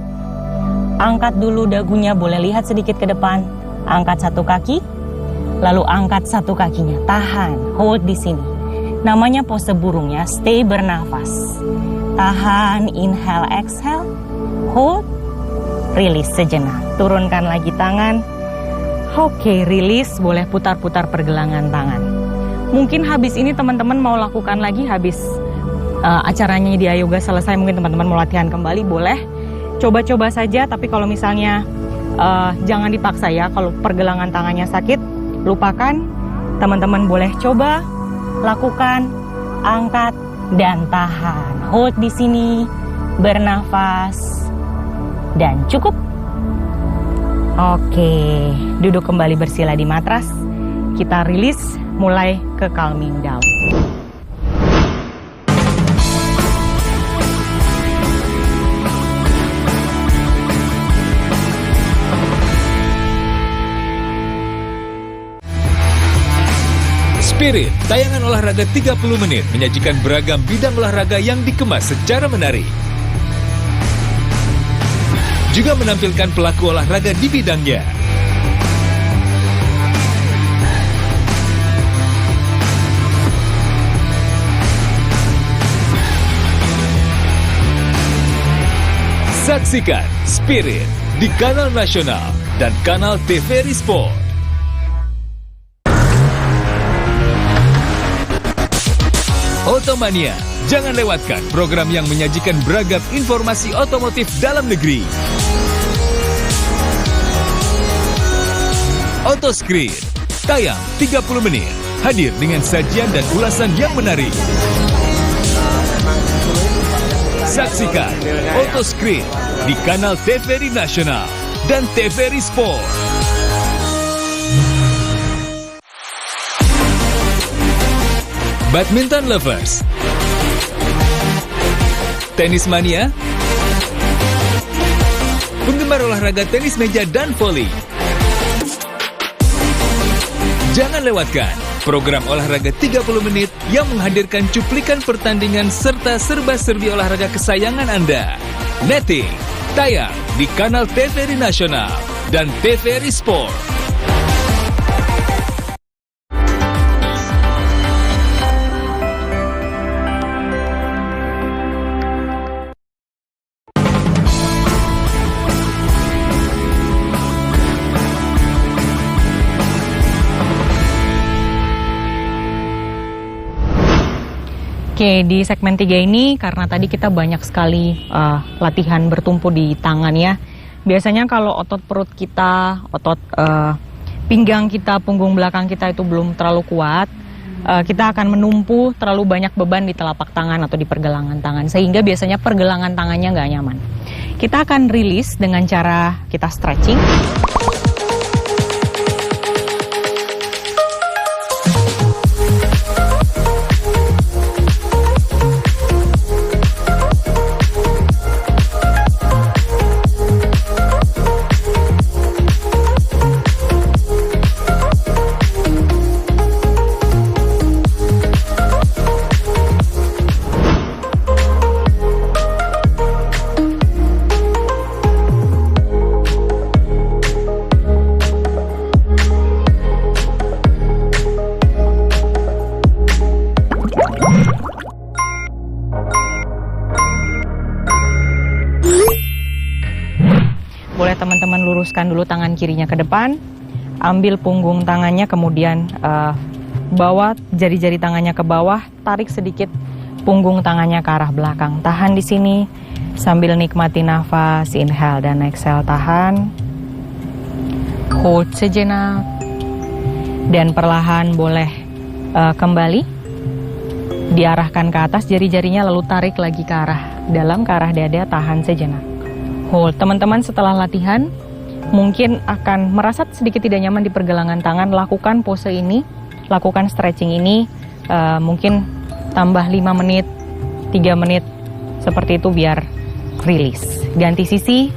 angkat dulu dagunya, boleh lihat sedikit ke depan, angkat satu kaki, lalu angkat satu kakinya, tahan, hold di sini. Namanya pose burung ya, stay bernafas. Tahan, inhale, exhale, hold, release sejenak. Turunkan lagi tangan. Oke, release, boleh putar-putar pergelangan tangan. Mungkin habis ini teman-teman mau lakukan lagi, habis acaranya di Yoga selesai, mungkin teman-teman mau latihan kembali, boleh. Coba-coba saja, tapi kalau misalnya jangan dipaksa ya. Kalau pergelangan tangannya sakit, lupakan. Teman-teman boleh coba, lakukan, angkat, dan tahan. Hold di sini, bernafas, dan cukup. Oke, duduk kembali bersila di matras. Kita rilis, mulai ke calming down. Spirit, tayangan olahraga 30 menit menyajikan beragam bidang olahraga yang dikemas secara menarik. Juga menampilkan pelaku olahraga di bidangnya. Saksikan Spirit di kanal nasional dan kanal TVRI Sport. Otomania, jangan lewatkan program yang menyajikan beragam informasi otomotif dalam negeri. Otoscreen, tayang 30 menit, hadir dengan sajian dan ulasan yang menarik. Saksikan Otoscreen di kanal TVRI Nasional dan TVRI Sport. Badminton lovers, tenis mania, penggemar olahraga tenis meja dan voli. Jangan lewatkan program olahraga 30 menit yang menghadirkan cuplikan pertandingan serta serba-serbi olahraga kesayangan Anda. Netting, tayang di kanal TVRI Nasional dan TVRI Sport. Oke, di segmen 3 ini karena tadi kita banyak sekali latihan bertumpu di tangan ya. Biasanya kalau otot perut kita, otot pinggang kita, punggung belakang kita itu belum terlalu kuat, kita akan menumpu terlalu banyak beban di telapak tangan atau di pergelangan tangan. Sehingga biasanya pergelangan tangannya nggak nyaman. Kita akan rilis dengan cara kita stretching. teman-teman luruskan dulu tangan kirinya ke depan, ambil punggung tangannya, kemudian bawa jari-jari tangannya ke bawah, tarik sedikit punggung tangannya ke arah belakang. Tahan di sini sambil nikmati nafas, inhale dan exhale, tahan. Hold sejenak. Dan perlahan boleh kembali. Diarahkan ke atas jari-jarinya, lalu tarik lagi ke arah dalam, ke arah dada, tahan sejenak. Hold. Teman-teman setelah latihan mungkin akan merasa sedikit tidak nyaman di pergelangan tangan, lakukan pose ini, lakukan stretching ini, mungkin tambah 5 menit, 3 menit, seperti itu biar rilis. Ganti sisi,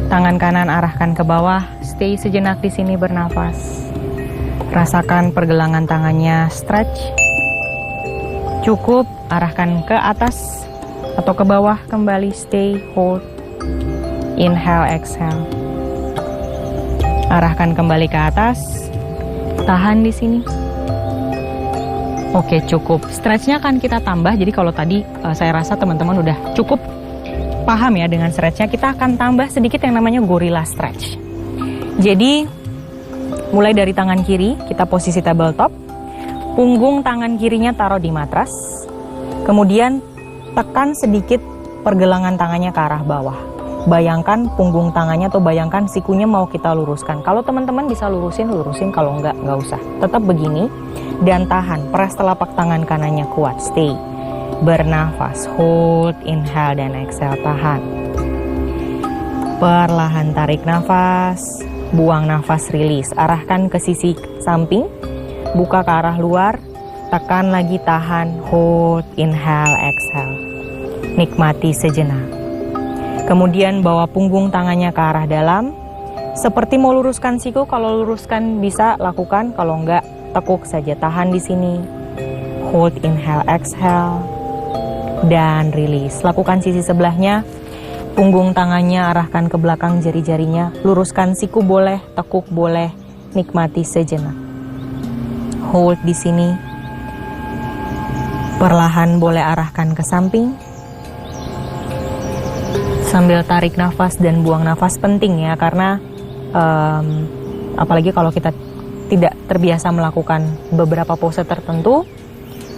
tangan kanan arahkan ke bawah, stay sejenak di sini bernafas. Rasakan pergelangan tangannya stretch. Cukup, arahkan ke atas atau ke bawah kembali, stay, hold. Inhale, exhale. Arahkan kembali ke atas. Tahan di sini. Oke, cukup. Stretchnya akan kita tambah. Jadi kalau tadi saya rasa teman-teman udah cukup paham ya dengan stretchnya, kita akan tambah sedikit yang namanya gorilla stretch. Jadi mulai dari tangan kiri, kita posisi tabletop. Punggung tangan kirinya taruh di matras. Kemudian tekan sedikit pergelangan tangannya ke arah bawah. Bayangkan punggung tangannya atau bayangkan sikunya mau kita luruskan. Kalau teman-teman bisa lurusin, kalau enggak usah. Tetap begini dan tahan. Press telapak tangan kanannya kuat, stay. Bernafas, hold, inhale dan exhale, tahan. Perlahan tarik nafas, buang nafas, rilis. Arahkan ke sisi samping, buka ke arah luar, tekan lagi, tahan, hold, inhale, exhale. Nikmati sejenak. Kemudian bawa punggung tangannya ke arah dalam. Seperti mau luruskan siku, kalau luruskan bisa lakukan, kalau enggak tekuk saja. Tahan di sini. Hold, inhale, exhale. Dan rilis. Lakukan sisi sebelahnya. Punggung tangannya arahkan ke belakang jari-jarinya. Luruskan siku boleh, tekuk boleh. Nikmati sejenak. Hold di sini. Perlahan boleh arahkan ke samping. Sambil tarik nafas dan buang nafas, penting ya, karena apalagi kalau kita tidak terbiasa melakukan beberapa pose tertentu,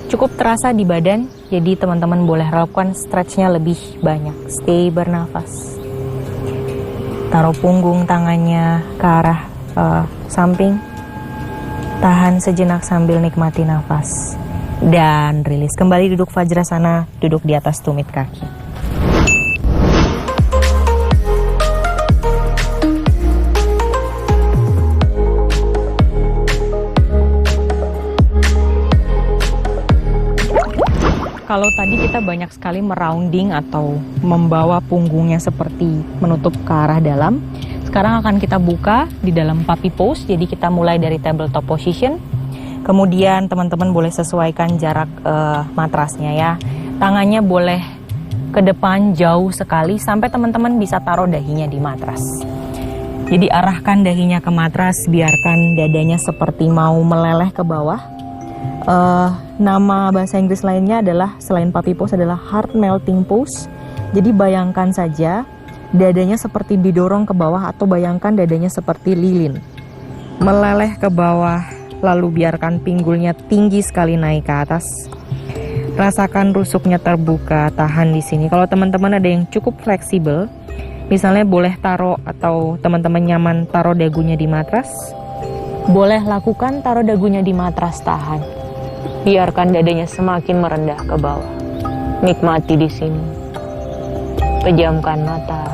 cukup terasa di badan, jadi teman-teman boleh lakukan stretchnya lebih banyak. Stay bernafas. Taruh punggung tangannya ke arah samping. Tahan sejenak sambil nikmati nafas. Dan rilis. Kembali duduk Vajrasana, duduk di atas tumit kaki. Kalau tadi kita banyak sekali merounding atau membawa punggungnya seperti menutup ke arah dalam, sekarang akan kita buka di dalam puppy pose. Jadi kita mulai dari tabletop position. Kemudian teman-teman boleh sesuaikan jarak matrasnya ya. Tangannya boleh ke depan jauh sekali sampai teman-teman bisa taruh dahinya di matras. Jadi arahkan dahinya ke matras, biarkan dadanya seperti mau meleleh ke bawah. Nama bahasa Inggris lainnya adalah, selain puppy pose, adalah heart melting pose. Jadi bayangkan saja dadanya seperti didorong ke bawah, atau bayangkan dadanya seperti lilin meleleh ke bawah, lalu biarkan pinggulnya tinggi sekali naik ke atas. Rasakan rusuknya terbuka, tahan di sini. Kalau teman-teman ada yang cukup fleksibel, misalnya boleh taruh, atau teman-teman nyaman taruh dagunya di matras, boleh lakukan taruh dagunya di matras, tahan. Biarkan dadanya semakin merendah ke bawah. Nikmati di sini. Pejamkan mata.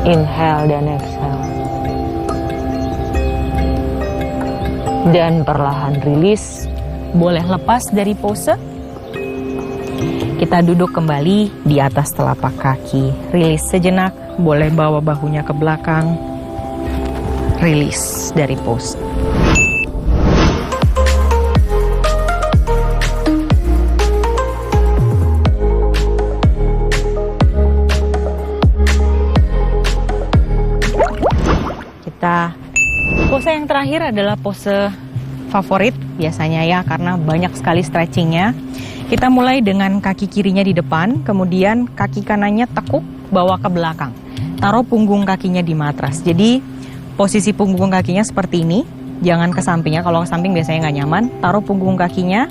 Inhale dan exhale. Dan perlahan rilis. Boleh lepas dari pose. Kita duduk kembali di atas telapak kaki. Rilis sejenak. Boleh bawa bahunya ke belakang. Rilis dari pose. Pose yang terakhir adalah pose favorit biasanya ya, karena banyak sekali stretchingnya. Kita mulai dengan kaki kirinya di depan, kemudian kaki kanannya tekuk, bawa ke belakang. taruh punggung kakinya di matras. Jadi posisi punggung kakinya seperti ini, jangan ke sampingnya. Kalau ke samping biasanya nggak nyaman. Taruh punggung kakinya,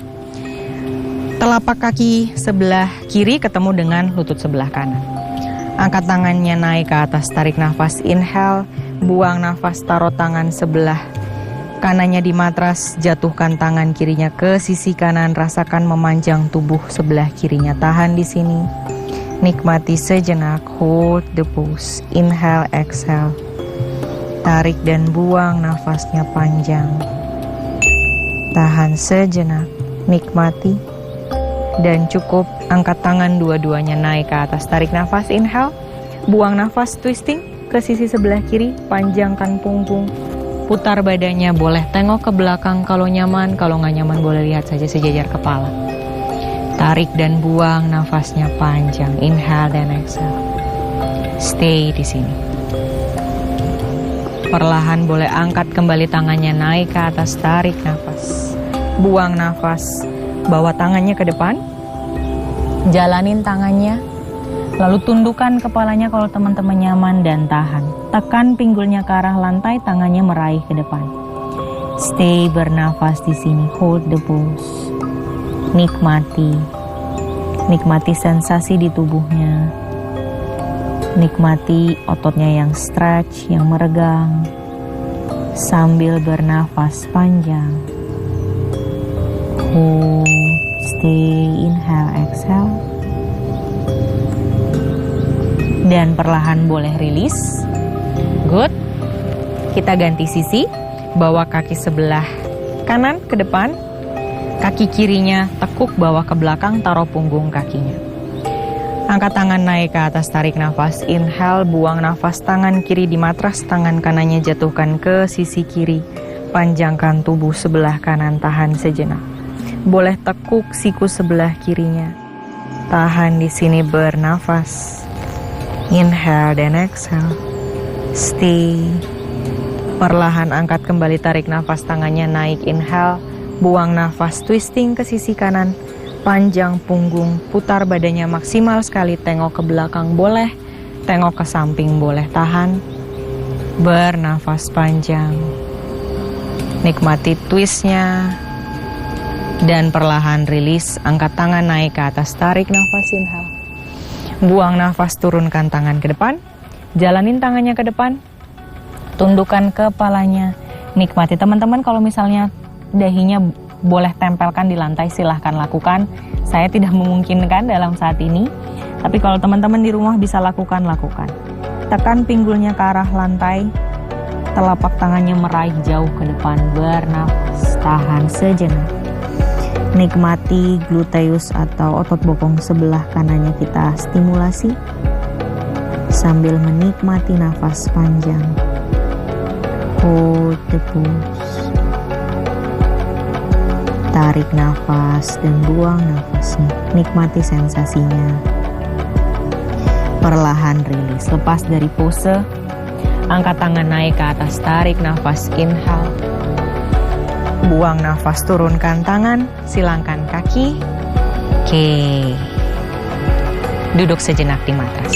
telapak kaki sebelah kiri ketemu dengan lutut sebelah kanan. Angkat tangannya naik ke atas, tarik nafas, inhale, buang nafas, taruh tangan sebelah kanannya di matras, jatuhkan tangan kirinya ke sisi kanan, rasakan memanjang tubuh sebelah kirinya. Tahan di sini. Nikmati sejenak, hold the pose. Inhale, exhale. Tarik dan buang nafasnya panjang. Tahan sejenak, nikmati. Dan cukup, angkat tangan dua-duanya naik ke atas. Tarik nafas, inhale. Buang nafas, twisting ke sisi sebelah kiri. Panjangkan punggung. Putar badannya, boleh tengok ke belakang kalau nyaman. Kalau nggak nyaman boleh lihat saja sejajar kepala. Tarik dan buang nafasnya panjang. Inhale dan exhale. Stay di sini. Perlahan boleh angkat kembali tangannya naik ke atas. Tarik nafas. Buang nafas. Bawa tangannya ke depan. Jalanin tangannya. Lalu tundukkan kepalanya kalau teman-teman nyaman dan tahan. Tekan pinggulnya ke arah lantai, tangannya meraih ke depan. Stay bernafas di sini. Hold the pose. Nikmati. Nikmati sensasi di tubuhnya. Nikmati ototnya yang stretch, yang meregang. Sambil bernafas panjang. Hold, stay, inhale, exhale. Dan perlahan boleh rilis. Good. Kita ganti sisi. Bawa kaki sebelah kanan ke depan. Kaki kirinya tekuk, bawa ke belakang, taruh punggung kakinya. Angkat tangan naik ke atas, tarik nafas, inhale, buang nafas, tangan kiri di matras, tangan kanannya jatuhkan ke sisi kiri. Panjangkan tubuh sebelah kanan, tahan sejenak. Boleh tekuk siku sebelah kirinya. Tahan di sini bernafas. Inhale dan exhale. Stay. Perlahan angkat kembali, tarik nafas, tangannya naik, inhale. Buang nafas, twisting ke sisi kanan, panjang punggung, putar badannya maksimal sekali, tengok ke belakang boleh, tengok ke samping boleh, tahan, bernafas panjang, nikmati twistnya, dan perlahan rilis, angkat tangan naik ke atas, tarik nafas, inhale, buang nafas, turunkan tangan ke depan, jalanin tangannya ke depan, tundukkan kepalanya, nikmati. Teman-teman kalau misalnya dahinya boleh tempelkan di lantai, silahkan lakukan. Saya tidak memungkinkan dalam saat ini, tapi kalau teman-teman di rumah bisa lakukan. Tekan pinggulnya ke arah lantai, telapak tangannya meraih jauh ke depan, bernafas, tahan sejenak. Nikmati gluteus atau otot bokong sebelah kanannya kita stimulasi, sambil menikmati nafas panjang. Hold the pose. Tarik nafas dan buang nafasnya. Nikmati sensasinya. Perlahan rilis. Lepas dari pose. Angkat tangan naik ke atas. Tarik nafas. Inhale. Buang nafas. Turunkan tangan. Silangkan kaki. Oke. Duduk sejenak di matras.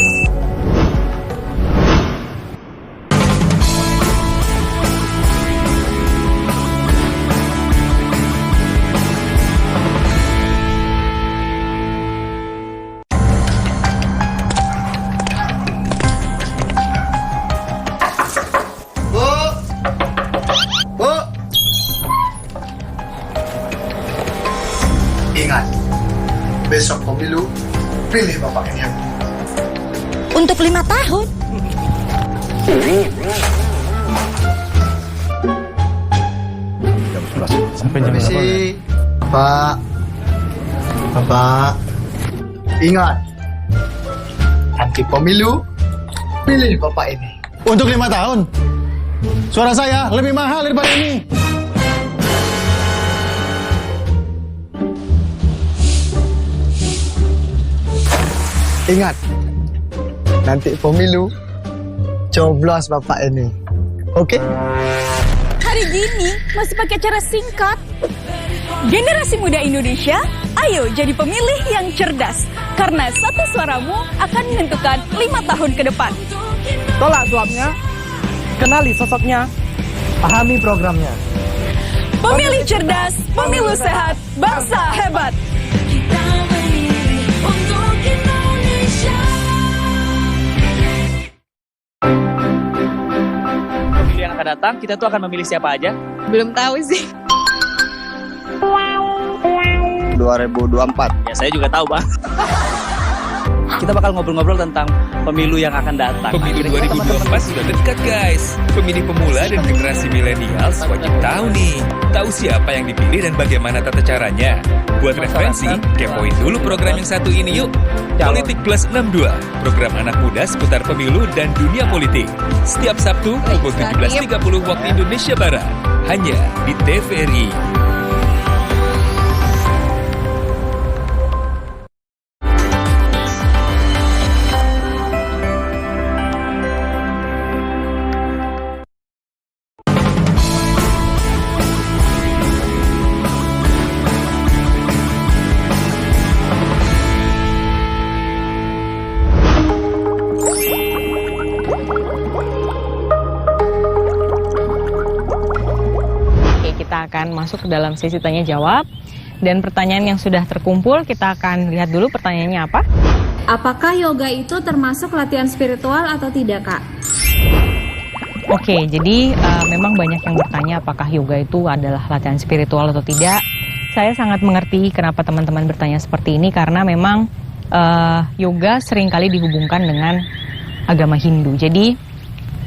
Ingat, besok pemilu, pilih Bapak ini. Untuk 5 tahun. Permisi, Bapak. Ingat, nanti pemilu, pilih Bapak ini. Untuk 5 tahun. Suara saya lebih mahal daripada ini. Ingat, nanti pemilu, coblos Bapak ini. Oke? Hari gini masih pakai cara singkat. Generasi muda Indonesia, ayo jadi pemilih yang cerdas. Karena satu suaramu akan menentukan 5 tahun ke depan. Tolak suapnya, kenali sosoknya, pahami programnya. Pemilih cerdas, pemilu sehat, bangsa hebat. Kita memilih untuk Indonesia. Pemilu yang akan datang, kita tuh akan memilih siapa aja? Belum tahu sih. 2024. Ya saya juga tahu, Bang. Kita bakal ngobrol-ngobrol tentang pemilu yang akan datang. Pemilu 2024 sudah dekat guys. Pemilih pemula dan generasi milenials wajib tahu nih. Tahu siapa yang dipilih dan bagaimana tata caranya. Buat referensi, kepoin dulu program yang satu ini yuk. Politik Plus 62, program anak muda seputar pemilu dan dunia politik. Setiap Sabtu pukul 17.30 waktu Indonesia Barat. Hanya di TVRI. Kita akan masuk ke dalam sesi tanya jawab. Dan pertanyaan yang sudah terkumpul, kita akan lihat dulu pertanyaannya apa. Apakah yoga itu termasuk latihan spiritual atau tidak, Kak? Oke, jadi memang banyak yang bertanya apakah yoga itu adalah latihan spiritual atau tidak. Saya sangat mengerti kenapa teman-teman bertanya seperti ini, karena memang yoga seringkali dihubungkan dengan agama Hindu. Jadi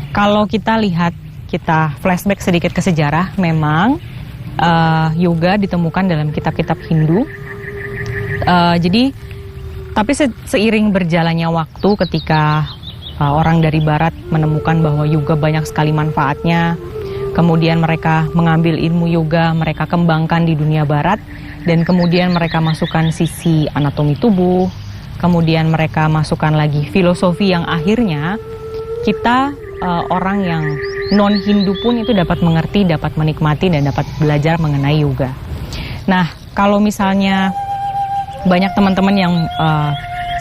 kalau kita lihat, kita flashback sedikit ke sejarah, memang yoga ditemukan dalam kitab-kitab Hindu. Jadi, tapi seiring berjalannya waktu, ketika orang dari Barat menemukan bahwa yoga banyak sekali manfaatnya, kemudian mereka mengambil ilmu yoga, mereka kembangkan di dunia Barat, dan kemudian mereka masukkan sisi anatomi tubuh, kemudian mereka masukkan lagi filosofi yang akhirnya kita orang yang non-Hindu pun itu dapat mengerti, dapat menikmati, dan dapat belajar mengenai yoga. Nah, kalau misalnya banyak teman-teman yang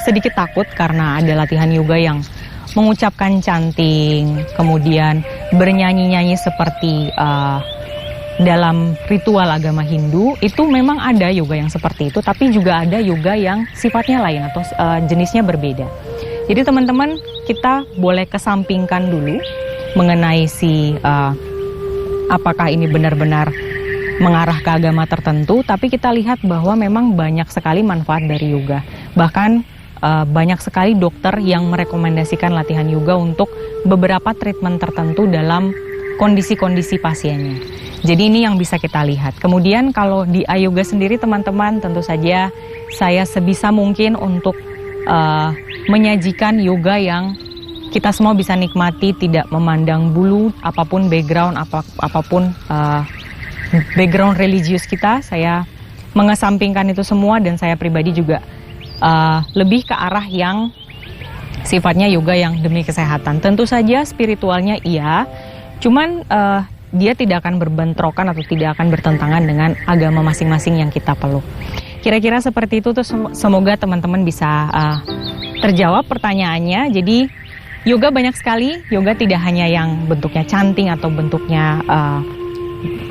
sedikit takut karena ada latihan yoga yang mengucapkan chanting, kemudian bernyanyi-nyanyi seperti dalam ritual agama Hindu, itu memang ada yoga yang seperti itu, tapi juga ada yoga yang sifatnya lain atau jenisnya berbeda. Jadi teman-teman, kita boleh kesampingkan dulu mengenai apakah ini benar-benar mengarah ke agama tertentu, tapi kita lihat bahwa memang banyak sekali manfaat dari yoga. Bahkan banyak sekali dokter yang merekomendasikan latihan yoga untuk beberapa treatment tertentu dalam kondisi-kondisi pasiennya. Jadi ini yang bisa kita lihat. Kemudian kalau di Ayoga sendiri teman-teman, tentu saja saya sebisa mungkin untuk menyajikan yoga yang kita semua bisa nikmati, tidak memandang bulu, apapun background, apapun background religius kita. Saya mengesampingkan itu semua, dan saya pribadi juga lebih ke arah yang sifatnya yoga yang demi kesehatan. Tentu saja spiritualnya iya, cuman dia tidak akan berbentrokan atau tidak akan bertentangan dengan agama masing-masing yang kita peluk. Kira-kira seperti itu tuh, semoga teman-teman bisa terjawab pertanyaannya. Jadi yoga banyak sekali, yoga tidak hanya yang bentuknya chanting atau bentuknya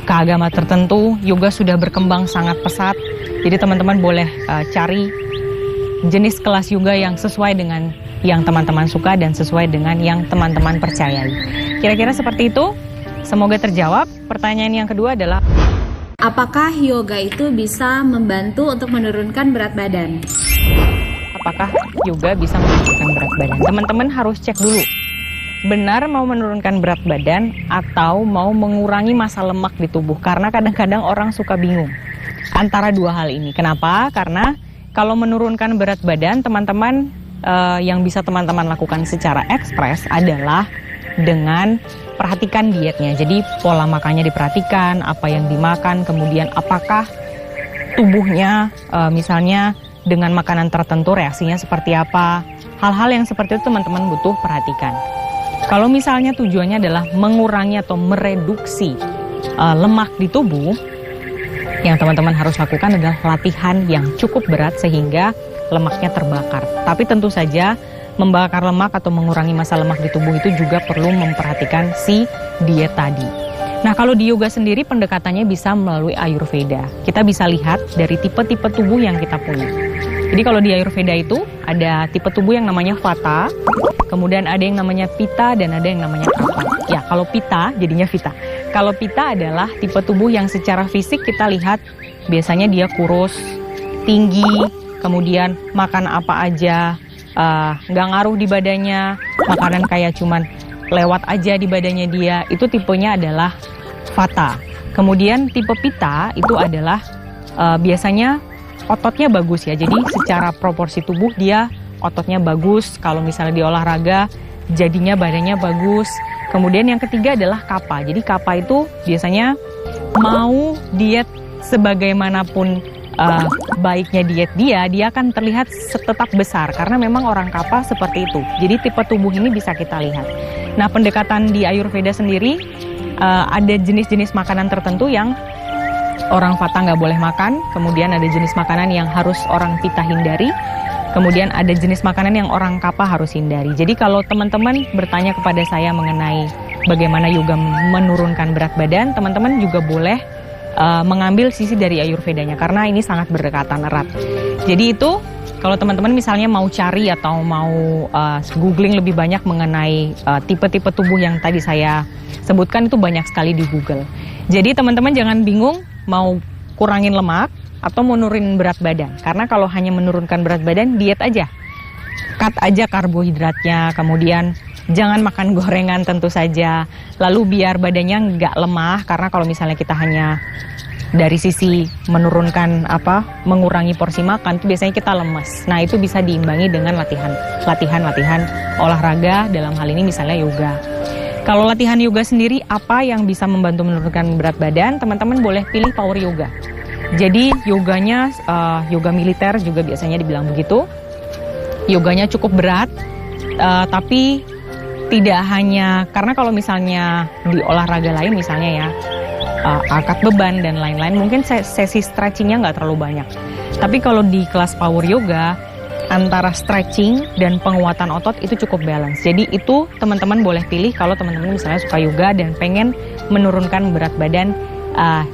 ke agama tertentu. Yoga sudah berkembang sangat pesat, jadi teman-teman boleh cari jenis kelas yoga yang sesuai dengan yang teman-teman suka dan sesuai dengan yang teman-teman percayai. Kira-kira seperti itu, semoga terjawab. Pertanyaan yang kedua adalah, apakah yoga itu bisa membantu untuk menurunkan berat badan? Apakah yoga bisa menurunkan berat badan? Teman-teman harus cek dulu, benar mau menurunkan berat badan atau mau mengurangi massa lemak di tubuh. Karena kadang-kadang orang suka bingung antara dua hal ini. Kenapa? Karena kalau menurunkan berat badan, teman-teman yang bisa teman-teman lakukan secara ekspres adalah dengan perhatikan dietnya. Jadi pola makannya diperhatikan, apa yang dimakan, kemudian apakah tubuhnya misalnya dengan makanan tertentu reaksinya seperti apa. Hal-hal yang seperti itu teman-teman butuh perhatikan. Kalau misalnya tujuannya adalah mengurangi atau mereduksi lemak di tubuh, yang teman-teman harus lakukan adalah latihan yang cukup berat sehingga lemaknya terbakar. Tapi tentu saja membakar lemak atau mengurangi massa lemak di tubuh itu juga perlu memperhatikan si diet tadi. Nah, kalau di yoga sendiri pendekatannya bisa melalui Ayurveda. Kita bisa lihat dari tipe-tipe tubuh yang kita punya. Jadi kalau di Ayurveda itu ada tipe tubuh yang namanya Vata, kemudian ada yang namanya Pitta, dan ada yang namanya Kapha. Ya, kalau Pitta jadinya Vita. Kalau Pitta adalah tipe tubuh yang secara fisik kita lihat biasanya dia kurus, tinggi, kemudian makan apa aja, nggak ngaruh di badannya, makanan kayak cuman lewat aja di badannya dia, itu tipenya adalah Vata. Kemudian tipe Pitta itu adalah biasanya ototnya bagus ya, jadi secara proporsi tubuh dia ototnya bagus, kalau misalnya di olahraga jadinya badannya bagus. Kemudian yang ketiga adalah Kapha. Jadi Kapha itu biasanya mau diet sebagaimanapun baiknya diet dia akan terlihat tetap besar karena memang orang Kapha seperti itu. Jadi tipe tubuh ini bisa kita lihat. Nah, pendekatan di Ayurveda sendiri ada jenis-jenis makanan tertentu yang orang Vata nggak boleh makan, kemudian ada jenis makanan yang harus orang Pitta hindari, kemudian ada jenis makanan yang orang Kapha harus hindari. Jadi kalau teman-teman bertanya kepada saya mengenai bagaimana yoga menurunkan berat badan, teman-teman juga boleh mengambil sisi dari Ayurvedanya karena ini sangat berdekatan erat. Jadi itu kalau teman-teman misalnya mau cari atau mau googling lebih banyak mengenai tipe-tipe tubuh yang tadi saya sebutkan, itu banyak sekali di Google. Jadi teman-teman jangan bingung mau kurangin lemak atau menurunin berat badan. Karena kalau hanya menurunkan berat badan, diet aja. Cut aja karbohidratnya, kemudian jangan makan gorengan tentu saja. Lalu biar badannya nggak lemah, karena kalau misalnya kita hanya dari sisi menurunkan mengurangi porsi makan, itu biasanya kita lemes. Nah, itu bisa diimbangi dengan latihan olahraga, dalam hal ini misalnya yoga. Kalau latihan yoga sendiri, apa yang bisa membantu menurunkan berat badan? Teman-teman boleh pilih power yoga. Jadi yoganya, yoga militer juga biasanya dibilang begitu. Yoganya cukup berat, tapi tidak hanya, karena kalau misalnya di olahraga lain misalnya ya, angkat beban dan lain-lain, mungkin sesi stretchingnya nggak terlalu banyak. Tapi kalau di kelas power yoga, antara stretching dan penguatan otot itu cukup balance. Jadi itu teman-teman boleh pilih kalau teman-teman misalnya suka yoga dan pengen menurunkan berat badan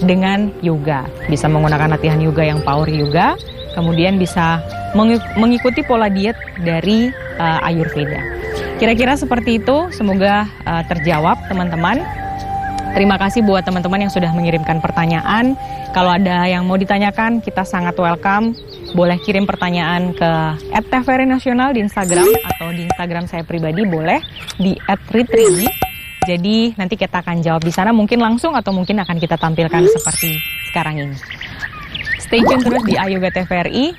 dengan yoga. Bisa menggunakan latihan yoga yang power yoga, kemudian bisa mengikuti pola diet dari Ayurveda. Kira-kira seperti itu, semoga terjawab teman-teman. Terima kasih buat teman-teman yang sudah mengirimkan pertanyaan. Kalau ada yang mau ditanyakan, kita sangat welcome. Boleh kirim pertanyaan ke @tvri_nasional di Instagram atau di Instagram saya pribadi boleh di @ritri. Jadi nanti kita akan jawab di sana, mungkin langsung atau mungkin akan kita tampilkan seperti sekarang ini. Stay tune terus di Ayoga TVRI.